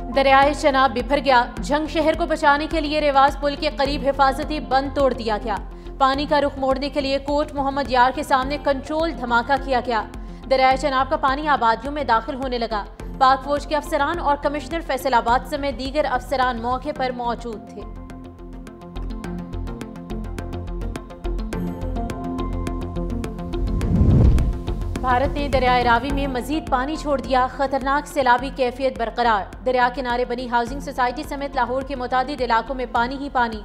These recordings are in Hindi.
दरियाए चनाब बिफर गया। झंग शहर को बचाने के लिए रेवाज पुल के करीब हिफाजती बंद तोड़ दिया गया। पानी का रुख मोड़ने के लिए कोट मोहम्मद यार के सामने कंट्रोल धमाका किया गया। दरियाए चनाब का पानी आबादियों में दाखिल होने लगा। पाक फौज के अफसरान और कमिश्नर फैसलाबाद समेत दीगर अफसरान मौके पर मौजूद थे। भारत ने दरियाए रावी में मजीद पानी छोड़ दिया। खतरनाक सैलाबी कैफियत बरकरार। दरिया किनारे बनी हाउसिंग सोसाइटी समेत लाहौर के मुतादिद इलाकों में पानी ही पानी।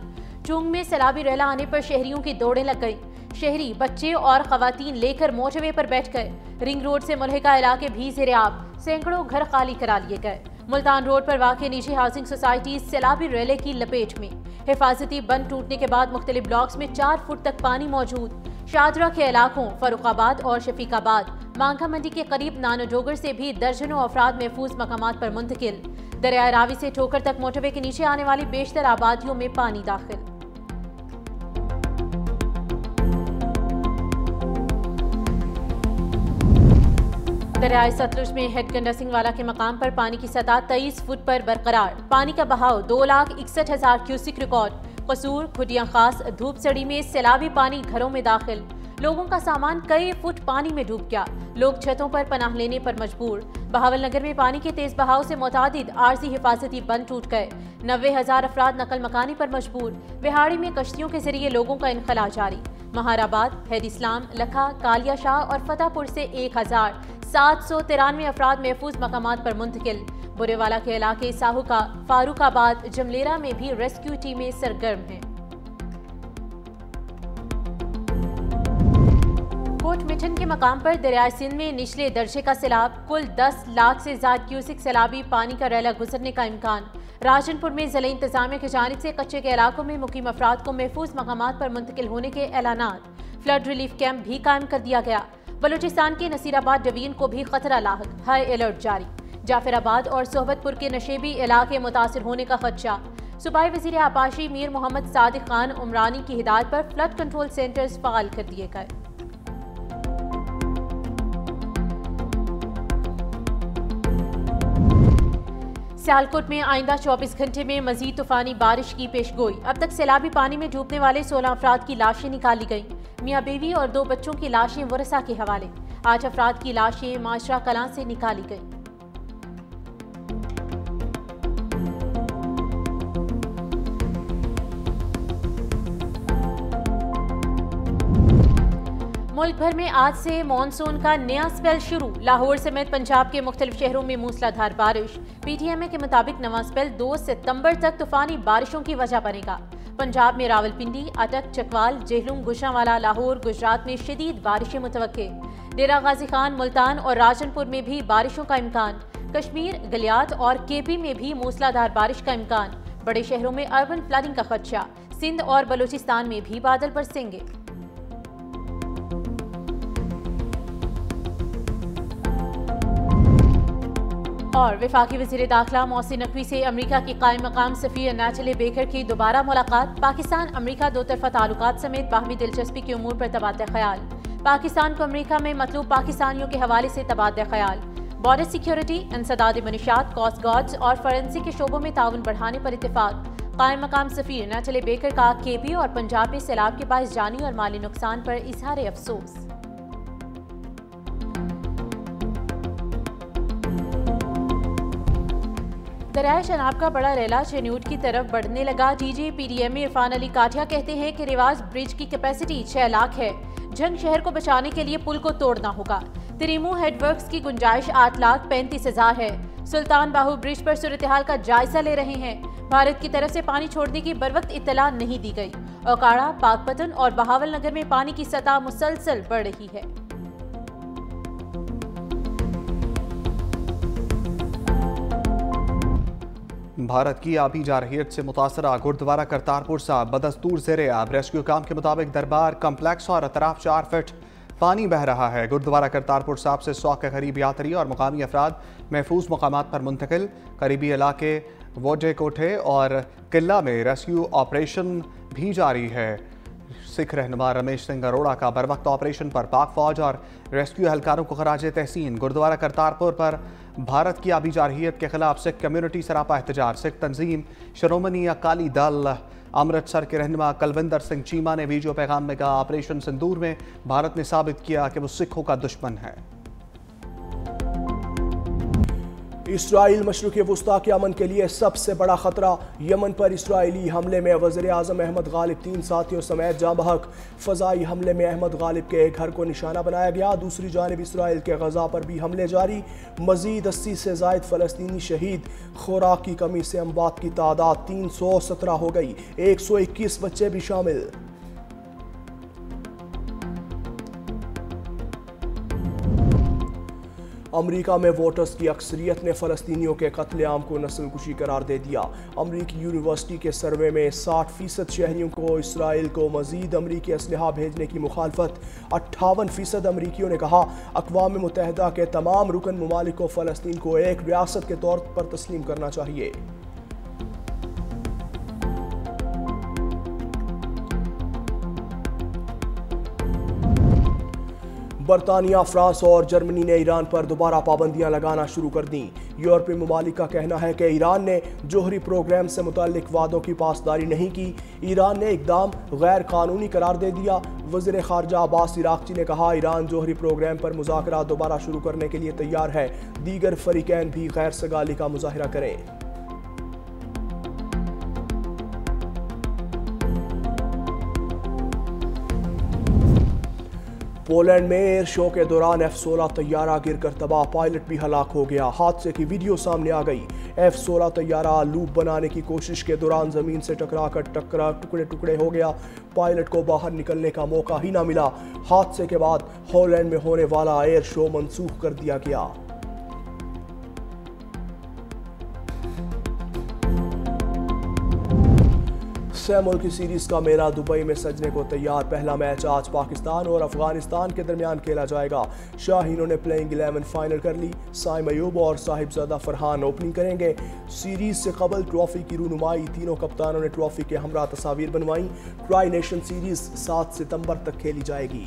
चुंग में सैलाबी रैला आने पर शहरियों की दौड़ें लग गई। शहरी बच्चे और खवातीन लेकर मोटरवे पर बैठ गए। रिंग रोड से मुल्हिका इलाके भी ज़ेरे-आब। सैकड़ों घर खाली करा लिए गए। मुल्तान रोड पर वाक़ निजी हाउसिंग सोसाइटी सैलाबी रैले की लपेट में। हिफाजती बंद टूटने के बाद मुख्तलिफ ब्लॉक्स में 4 फुट तक पानी मौजूद। शादरा के इलाकों फरुखाबाद और शफीकाबाद, मांगा मंडी के करीब नानोडोगर से भी दर्जनों अफराद महफूज मकामात पर मुंतकिल। दरिया रावी से ठोकर तक मोटरवे के नीचे आने वाली बेशतर आबादियों में पानी दाखिल। दरियाए सतलुज में हेडगंडा सिंहवाला के मकाम पर पानी की सतह 23 फुट पर बरकरार। पानी का बहाव 2,61,000 क्यूसिक रिकॉर्ड। कसूर, खुडियां खास, धूप सड़ी में सैलाबी पानी घरों में दाखिल। लोगों का सामान कई फुट पानी में डूब गया। लोग छतों पर पनाह लेने पर मजबूर। बहावल नगर में पानी के तेज बहाव से मुतादिद आरजी हिफाजती बंद टूट गए। 90,000 अफराद नकल मकानी पर मजबूर। बिहाड़ी में कश्तियों के जरिए लोगों का इनखला जारी। महाराबाद, हैद इस्लाम, लखा, कालिया शाह और फतेहपुर से 1,793 अफराद महफूज मकामात पर मुंतकिल। बुरेवाला के इलाके साहुका, फारूकाबाद, जमलेरा में भी रेस्क्यू टीमें सरगर्म हैं। कोट मिठन के मकाम पर दरियाए सिंध में निचले दर्जे का सैलाब। कुल 10 लाख से ज्यादा क्यूसिक सैलाबी पानी का रैला गुजरने का इम्कान। राजनपुर में ज़िला इंतजामिया की जानिब से कच्चे के इलाकों में मुकीम अफराद को महफूज मकामात पर मुंतकिल होने के ऐलानात। फ्लड रिलीफ कैंप भी कायम कर दिया गया। बलूचिस्तान के नसीराबाद डिवीजन को भी खतरा लाहक, हाई अलर्ट जारी। जाफराबाद और सोहबतपुर के नशेबी इलाके मुतासिर होने का खदशा। सूबाई वज़ीर आबाशी मीर मोहम्मद सादिक खान उमरानी की हिदायत पर फ्लड कंट्रोल सेंटर्स फ़ाल कर दिए गए। सियालकोट में आइंदा 24 घंटे में मजीद तूफानी बारिश की पेशगोई। अब तक सैलाबी पानी में डूबने वाले 16 अफराद की लाशें निकाली गईं। मियाँ बीवी और 2 बच्चों की लाशें वरसा के हवाले। 8 अफराद की लाशें माशरा कलां से निकाली गईं। मुल्क भर में आज से मानसून का नया स्पेल शुरू। लाहौर समेत पंजाब के मुख्तलिफ शहरों में मूसलाधार बारिश। PTMA के मुताबिक नवा स्पेल 2 सितंबर तक तूफानी बारिशों की वजह बनेगा। पंजाब में रावलपिंडी, अटक, चकवाल, जेहलुम, गुजरांवाला, लाहौर, गुजरात में शदीद बारिशें मुतवक्के। डेरा गाजी खान, मुल्तान और राजनपुर में भी बारिशों का इम्कान। कश्मीर, गलियात और KP में भी मूसलाधार बारिश का इम्कान। बड़े शहरों में अर्बन फ्लडिंग का खदशा। सिंध और बलूचिस्तान में भी बादल बरसेंगे। और वफाकी वज़ीर दाखिला मोहसिन नकवी से अमरीका की कायम मकाम सफ़ीर नैटली बेकर की दोबारा मुलाकात। पाकिस्तान अमरीका दो तरफ़ा ताल्लुकात समेत बाहमी दिलचस्पी के उमूर पर तबादला ख्याल। पाकिस्तान को अमरीका में मतलूब पाकिस्तानियों के हवाले से तबादला ख्याल। बॉर्डर सिक्योरिटी, इंसदाद मनीशात, कोस्ट गार्ड्स और फॉरेंसिक के शोबों में ताउन बढ़ाने पर इत्तेफाक। कायम मकाम सफ़ीर नैटली बेकर का KP और पंजाब में सैलाब के बाइस जानी और माली नुकसान पर इजहार अफसोस। दरियाए शनाब का बड़ा रैला चेन्यूट की तरफ बढ़ने लगा। DJ PDM इरफान अली काठिया कहते हैं कि रिवाज ब्रिज की कैपेसिटी 6 लाख है। झंग शहर को बचाने के लिए पुल को तोड़ना होगा। तिरिमू हेडवर्क्स की गुंजाइश 8,35,000 है। सुल्तान बाहू ब्रिज पर सूरत हाल का जायजा ले रहे हैं। भारत की तरफ से पानी छोड़ने की बरवक्त इत्तला नहीं दी गई। ओकाड़ा, पाकपतन और बहावल नगर में पानी की सतह मुसलसल बढ़ रही है। भारत की आबी जारहियत से मुतासरा गुरुद्वारा करतारपुर साहब बदस्तूर ज़ेरे-आब। रेस्क्यू काम के मुताबिक दरबार कम्प्लेक्स और अतराफ 4 फीट पानी बह रहा है। गुरुद्वारा करतारपुर साहब से 100 के करीब यात्री और मुकामी अफराद महफूज मकामात पर मुंतकिल। करीबी इलाके वोडे कोठे और किला में रेस्क्यू ऑपरेशन भी जारी है। सिख रहनुमा रमेश सिंह अरोड़ा का बरवक्त ऑपरेशन पर पाक फौज और रेस्क्यू एहलकारों को खराज तहसीन। गुरुद्वारा करतारपुर पर भारत की आबी जारहियत के खिलाफ सिख कम्युनिटी सरापा एहतजाज। सिख तंजीम शिरोमणि अकाली दल अमृतसर के रहनुमा कुलविंदर सिंह चीमा ने वीडियो पैगाम में कहा, ऑपरेशन सिंदूर में भारत ने साबित किया कि वो सिखों का दुश्मन है। इसराइल मशरिक़ वुस्ता के अमन के लिए सबसे बड़ा खतरा। यमन पर इसराइली हमले में वज़ीर आज़म अहमद गालिब 3 साथियों समेत जाँ बहक। फ़ज़ाई हमले में अहमद गालिब के एक घर को निशाना बनाया गया। दूसरी जानिब इसराइल के गज़ा पर भी हमले जारी। मज़ीद 80 से ज़ायद फ़लस्तीनी शहीद। खुराक की कमी से अमवात की तादाद 317 हो गई, 121 बच्चे भी शामिल। अमरीका में वोटर्स की अक्सरियत ने फ़लस्तीनियों के कत्लेआम को नस्लकुशी करार दे दिया। अमरीकी यूनिवर्सिटी के सर्वे में 60% शहरियों को इसराइल को मज़ीद अमरीकी असलहा भेजने की मुखालफत। 58% अमरीकियों ने कहा, अक़वाम मुत्तहिदा के तमाम रुकन ममालिक को फ़लस्तीन को एक रियासत के तौर पर तस्लीम करना चाहिए। बरतानिया, फ्रांस और जर्मनी ने ईरान पर दोबारा पाबंदियां लगाना शुरू कर दी। यूरोपीय ममालिक का कहना है कि ईरान ने जोहरी प्रोग्राम से मुताल्लिक वादों की पासदारी नहीं की। ईरान ने इकदाम गैर कानूनी करार दे दिया। वज़ीर ख़ारजा अब्बास इराक़ची ने कहा, ईरान जोहरी प्रोग्राम पर मुज़ाकरा दोबारा शुरू करने के लिए तैयार है। दीगर फ़रीक़ैन भी गैर सगाली का मुज़ाहरा करें। पोलैंड में एयर शो के दौरान F-16 तैयारा गिरकर तबाह, पायलट भी हलाक हो गया। हादसे की वीडियो सामने आ गई। F-16 तैयारा लूप बनाने की कोशिश के दौरान जमीन से टकराकर टुकड़े टुकड़े हो गया। पायलट को बाहर निकलने का मौका ही ना मिला। हादसे के बाद हॉलैंड में होने वाला एयर शो मनसूख कर दिया गया। मुल्क की सीरीज का मेला दुबई में सजने को तैयार। पहला मैच आज पाकिस्तान और अफगानिस्तान के दरमियान खेला जाएगा। शाहीनों ने प्लेइंग 11 फाइनल कर ली। साइम अयूब और साहिबजादा फरहान ओपनिंग करेंगे। सीरीज से कबल ट्रॉफी की रूनुमाई तीनों कप्तानों ने ट्रॉफी के हमरा तस्वीर बनवाई। ट्राई नेशन सीरीज 7 सितंबर तक खेली जाएगी।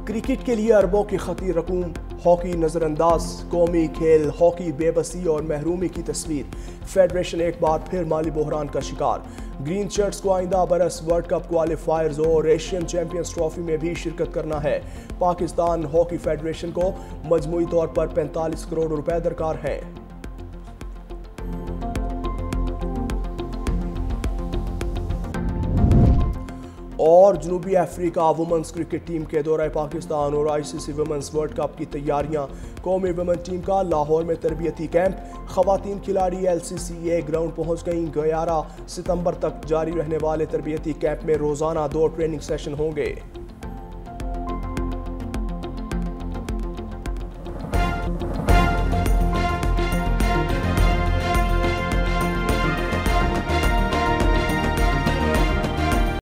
क्रिकेट के लिए अरबों की खतीर रकूम, हॉकी नज़रअंदाज, कौमी खेल हॉकी बेबसी और महरूमी की तस्वीर। फेडरेशन एक बार फिर माली बहरान का शिकार। ग्रीन शर्ट्स को आइंदा बरस वर्ल्ड कप क्वालिफायर्स और एशियन चैंपियंस ट्रॉफी में भी शिरकत करना है। पाकिस्तान हॉकी फेडरेशन को मजमूई तौर पर 45 करोड़ रुपए दरकार हैं। और जनूबी अफ्रीका वुमेन्स क्रिकेट टीम के दौरे पाकिस्तान और ICC वुमेन्स वर्ल्ड कप की तैयारियां। कौमी वुमेन टीम का लाहौर में तरबियती कैंप। खवातीन खिलाड़ी LCCA ग्राउंड पहुंच गईं। 11 सितंबर तक जारी रहने वाले तरबियती कैंप में रोजाना 2 ट्रेनिंग सेशन होंगे।